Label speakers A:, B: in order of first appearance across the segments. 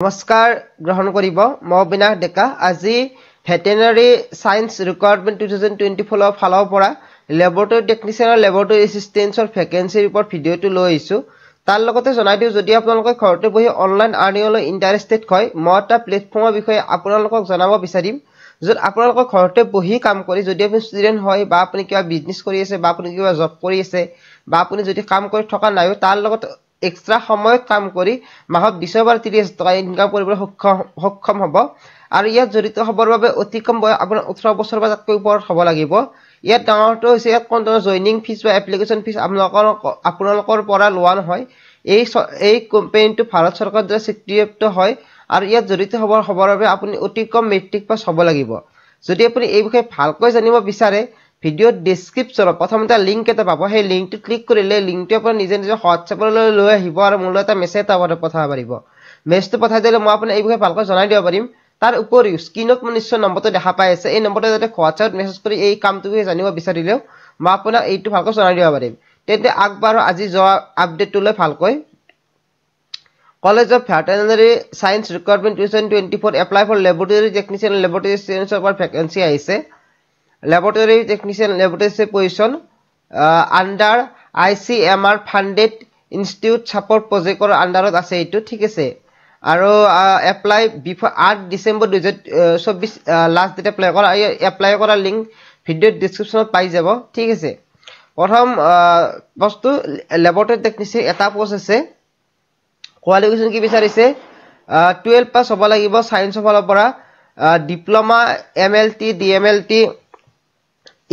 A: নমস্কাৰ গ্ৰহণ কৰিব মই বিনাশ ডেকা আজি ভেটেনাৰী সায়েন্স ৰিকুৱাৰমেন্ট 2024 ফালৰ পৰা ল্যাবৰেটৰী টেকনিচিয়ান আৰু ল্যাবৰেটৰী এসিস্টেন্টৰ ভ্যাকেন্সিৰ ওপৰত ভিডিওটো লৈ আহিছো তাৰ লগতে জনাই দিও যদি আপোনালোকে ঘৰতে বহি অনলাইন আৰ্নিংলৈ ইন্টাৰেষ্টেড হয় মই এটা প্লেটফৰ্মৰ বিষয়ে আপোনালোকক জনাব বিচাৰিম যত আপোনালোকে ঘৰতে বহি কাম কৰি যদি আপুনি ষ্টুডেন্ট হয় বা আপুনি কিবা বিজনেস কৰি আছে বা আপুনি কিবা জব কৰি আছে বা আপুনি যদি কাম কৰি থকা নাই তাৰ লগত এক্সট্ৰা সময়ত কাম কৰি মাহত 20 বা 30 টকা ইনকাম কৰিবলৈ সক্ষম হ'ব আৰু ইয়াত জড়িত হ'বৰ বাবে অতি কম বয়স আপোনাৰ 18 বছৰ বা তাতকৈ ওপৰত হ'ব লাগিব ইয়াত ডাঙৰটো হৈছে ইয়াত কোনো জয়নিং ফিজ বা এপ্লিকেশন ফিজ আপোনালোকৰ পৰা লোৱা নহয় এই কোম্পানীটো ভাৰত চৰকাৰৰ দ্বাৰা স্বীকৃত হয় আৰু ইয়াত জড়িত হ'বৰ বাবে আপুনি অতি কম মেট্ৰিক পাছ হ'ব লাগিব যদি আপুনি এই বিষয়ে ভালকৈ জানিব বিচাৰে ভিডিও ডেসক্ৰিপচনত প্ৰথমতে লিংক এটা পাব সেই লিংকটো ক্লিক কৰিলে লিংকটো আপুনি নিজে হোৱাটছএপলৈ লৈ আহিব আৰু মোলৈ এটা মেছেজ পঠাব পাৰিব মেছেজটো পঠাই দিলে মই আপোনাক এই বিষয়ে ভালকৈ জনাই দিব পাৰিম তাৰ উপৰিও স্ক্ৰীনত মই নিশ্চয় নম্বৰটো দেখা পাই আছে এই নম্বৰটো যাতে হোৱাটছএপত মেছেজ কৰি এই কামটো জানিব বিচাৰিলেও মই আপোনাক এইটো ভালকৈ জনাই দিব পাৰিম তেন্তে আগবাৰো আজি যোৱা আপডেটটোলৈ ভালকৈ College of Veterinary Science Requirement 2024 apply for laboratory technician and laboratory assistant for vacancy আহিছে laboratory technician laboratory position under ICMR funded institute support project or under আছে এটো ঠিক আছে আৰু apply before 8 December 2024 last date apply কৰা link video ডেসক্ৰিপচনত পাই যাব ঠিক আছে প্ৰথম বস্তু laboratory technician এটা পোষ্ট আছে কোৱালিফিকেশন কি বিচাৰিছে 12 পাস হ'ব লাগিব সায়েন্সৰ ফালৰ পৰা diploma MLT DMLT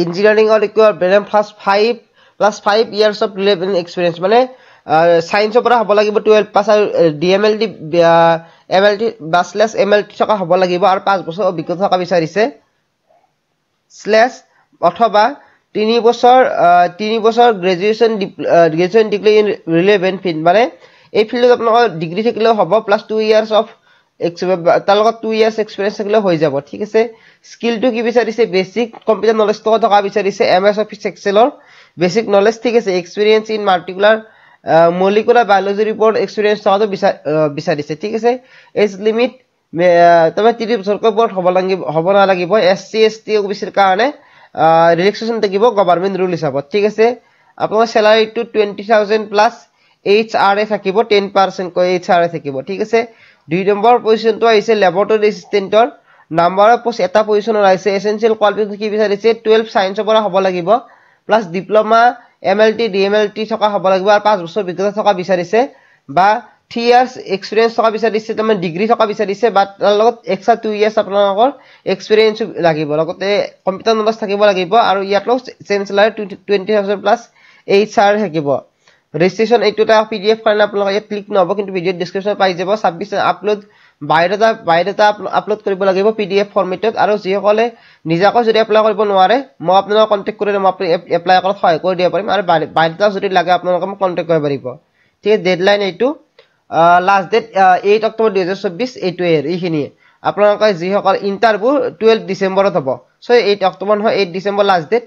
A: engineering or requirement +5 years of relevant experience মানে সায়েন্সৰ পৰা হ'ব লাগিব 12 পাস আৰু DMLT MLT বাচলাস MLT থকা হ'ব লাগিব আৰু 5 বছৰ অভিজ্ঞতা থকা বিচাৰিছে / অথবা 3 বছৰ গ্ৰেজুৱেচন ডিগ্ৰী ইন ৰিলেভেন্ট ফিল্ড মানে এই ফিল্ডত আপোনালোকৰ ডিগ্ৰী থাকিলেও হ'ব +2 years of তাৰ লগত 2 years এক্সপেৰিয়েন্স থাকিলেও হৈ যাব ঠিক আছে স্কিলটো কি বিচাৰিছে বেসিক কম্পিউটাৰ নলেজ থকা বিচাৰিছে MS Office Excel ৰ বেসিক নলেজ ঠিক আছে experience in multicellular molecular biology report experience থকাটো বিচাৰিছে ঠিক আছে এজ লিমিট তবে 30 বছৰকৈ ওপৰত হ'ব নালাগিব SC ST OBCৰ কাৰণে ৰিলেক্সেশন থাকিব গভৰ্ণমেন্ট ৰুল হিচাপত ঠিক আছে আপোনাৰ স্যালাৰিটো 20,000 প্লাস HRA থাকিব 10% কৈ HRA থাকিব ঠিক আছে 2 নম্বৰ পজিশনটো আহিছে ল্যাবৰেটৰী এসিস্টেন্টৰ নাম্বাৰ অফ পোষ্ট এটা পজিশনৰ আহিছে এসেনশিয়াল কোৱালিফিকেশন কি বিচাৰিছে 12 সায়েন্সৰ পৰা হ'ব লাগিব প্লাস ডিপ্লোমা MLT DMLT থকা হ'ব লাগিব আৰু 5 বছৰ অভিজ্ঞতা থকা বিচাৰিছে বা 3 years এক্সপেৰিয়েন্স থকা বিচাৰিছে মানে ডিগ্ৰী থকা বিচাৰিছে বা তাৰ লগত এক্সট্ৰা 2 years আপোনালোকৰ এক্সপেৰিয়েন্স লাগিব লগতে কম্পিউটাৰ নলেজ থাকিব লাগিব আৰু ইয়াত চেঞ্চেলাৰ 20,000 প্লাস HR থাকিব ৰেজিষ্ট্ৰেচন এইটোটা PDF কাৰণে আপোনালোকে ইয়াত ক্লিক নহব কিন্তু ভিডিও ডেসক্ৰিপচনত পাই যাব 26 আপলোড বায়োডাটা আপলোড কৰিব লাগিব PDF ফৰমেটত আৰু যিসকলে নিজাকৈ যদি এপ্লাই কৰিব নোৱাৰে মই আপোনালোকক কন্টাক্ট কৰিলে মই এপ্লাই কৰাত সহায় কৰি দিব পাৰিম আৰু বায়োডাটা যদি লাগে আপোনালোকে মোক কন্টাক্ট কৰিব পাৰিব ঠিক আছে ডেডলাইন এইটো লাষ্ট ডেট 8 অক্টোবৰ 2024 এইটো এইখিনি আপোনালোকে যিসকল ইন্টাৰভিউ 12 ডিসেম্বৰত হ'ব সো 8 অক্টোবৰ নহয় 8 ডিসেম্বৰ লাষ্ট ডেট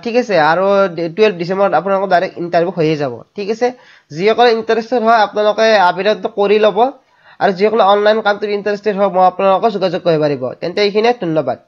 A: ঠিক আছে আৰু 12 ডিসেম্বৰত আপোনালোকৰ ডাইৰেক্ট ইন্টাৰভিউ হৈয়ে যাব ঠিক আছে যিসকল ইন্টাৰেষ্টেড হয় আপোনালোকে আবেদনটো কৰি ল'ব আৰু যিসকল অনলাইন কামটোত ইন্টাৰেষ্টেড হয় মই আপোনালোকক যোগাযোগ কৰিব পাৰিব তেন্তে এইখিনি ধন্যবাদ